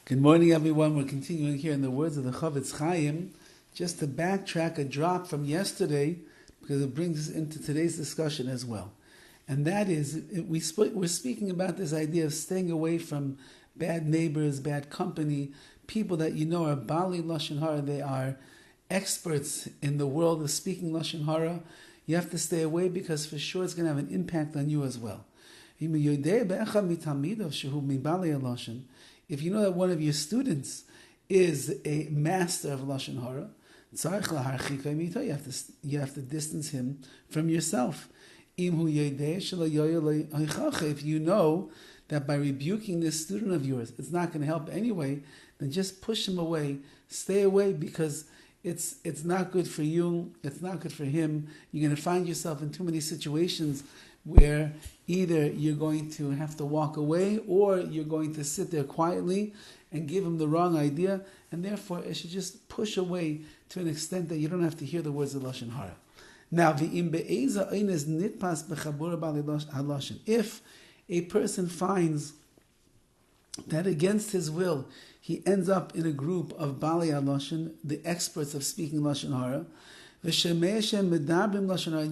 Good morning, everyone. We're continuing here in the words of the CHOFETZ CHAIM, just to backtrack a drop from yesterday, because it brings us into today's discussion as well. And that is, we're speaking about this idea of staying away from bad neighbors, bad company, people that you know are Bali Lashon Hara, they are experts in the world of speaking Lashon Hara. You have to stay away because for sure it's going to have an impact on you as well. If you know that one of your students is a master of Lashon Hara, you have to distance him from yourself. If you know that by rebuking this student of yours, it's not going to help anyway, then just push him away. Stay away because it's not good for you, it's not good for him. You're going to find yourself in too many situations where either you're going to have to walk away or you're going to sit there quietly and give him the wrong idea, and therefore it should just push away to an extent that you don't have to hear the words of Lashon Hara. Now, if a person finds that against his will he ends up in a group of Bali Lashon, the experts of speaking Lashon Hara, and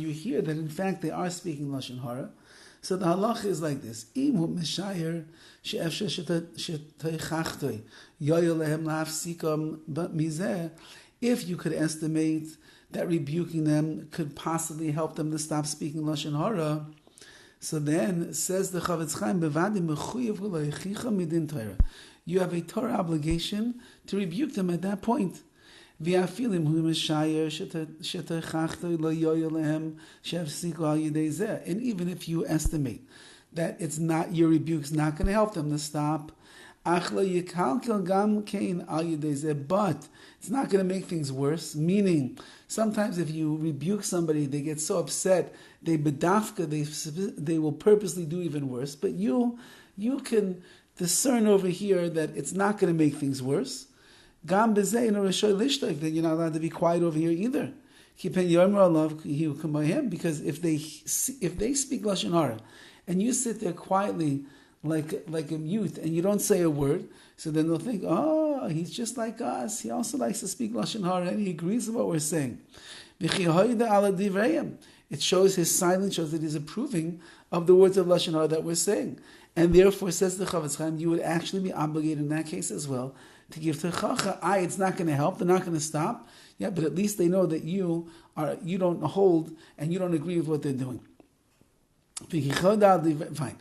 you hear that in fact they are speaking Lashon Hara, so the halacha is like this: if you could estimate that rebuking them could possibly help them to stop speaking Lashon Hara, so then, says the CHOFETZ CHAIM, you have a Torah obligation to rebuke them at that point. And even if you estimate that it's not, your rebuke's not going to help them to stop, but it's not going to make things worse. Meaning, sometimes if you rebuke somebody, they get so upset, they will purposely do even worse. But you can discern over here that it's not going to make things worse. Then you're not allowed to be quiet over here either. Because if they speak Lashon Hara and you sit there quietly like a mute and you don't say a word, so then they'll think, oh, he's just like us. He also likes to speak Lashon Hara and he agrees with what we're saying. It shows his silence, shows that he's approving of the words of Lashon Hara that we're saying. And therefore, says the CHOFETZ CHAIM, you would actually be obligated in that case as well to give techacha. It's not going to help, they're not going to stop. Yeah, but at least they know that you don't hold and you don't agree with what they're doing. Fine.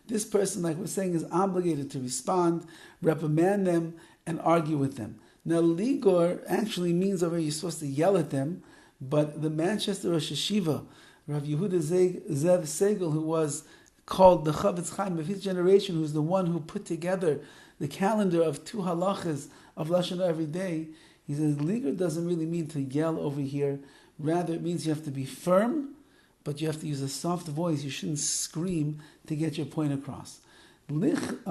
This person, like we're saying, is obligated to respond, reprimand them, and argue with them. Now, ligor actually means over you're supposed to yell at them, but the Manchester Rosh Hashiva, Rav Yehuda Zev Segel, who was called the CHOFETZ CHAIM of his generation, who's the one who put together the calendar of 2 halachas of Lashon Hara every day, he says, ligor doesn't really mean to yell over here. Rather, it means you have to be firm, but you have to use a soft voice. You shouldn't scream to get your point across. Because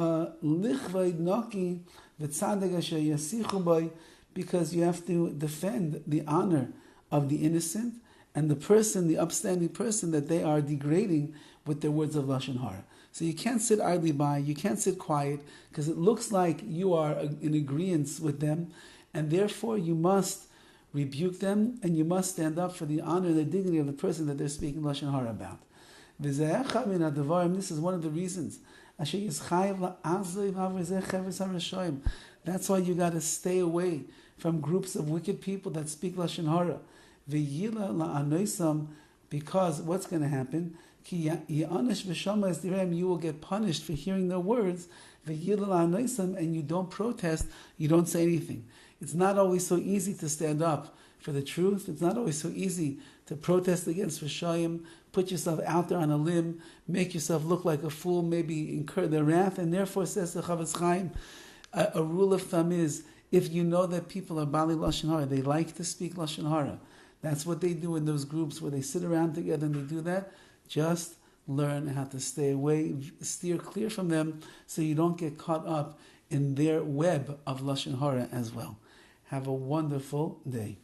you have to defend the honor of the innocent and the person, the upstanding person that they are degrading with their words of Lashon Hara. So you can't sit idly by, you can't sit quiet, because it looks like you are in agreement with them, and therefore you must rebuke them, and you must stand up for the honor and the dignity of the person that they're speaking Lashon Hara about. This is one of the reasons. That's why you got to stay away from groups of wicked people that speak Lashon Hara. Because what's going to happen? You will get punished for hearing their words, and you don't protest, you don't say anything. It's not always so easy to stand up for the truth. It's not always so easy to protest against Rishayim, put yourself out there on a limb, make yourself look like a fool, maybe incur their wrath, and therefore, says the CHOFETZ CHAIM, a rule of thumb is, if you know that people are Bali Lashon Hara, they like to speak Lashon Hara, that's what they do in those groups where they sit around together and they do that, just learn how to stay away, steer clear from them so you don't get caught up in their web of Lashon Hara as well. Have a wonderful day.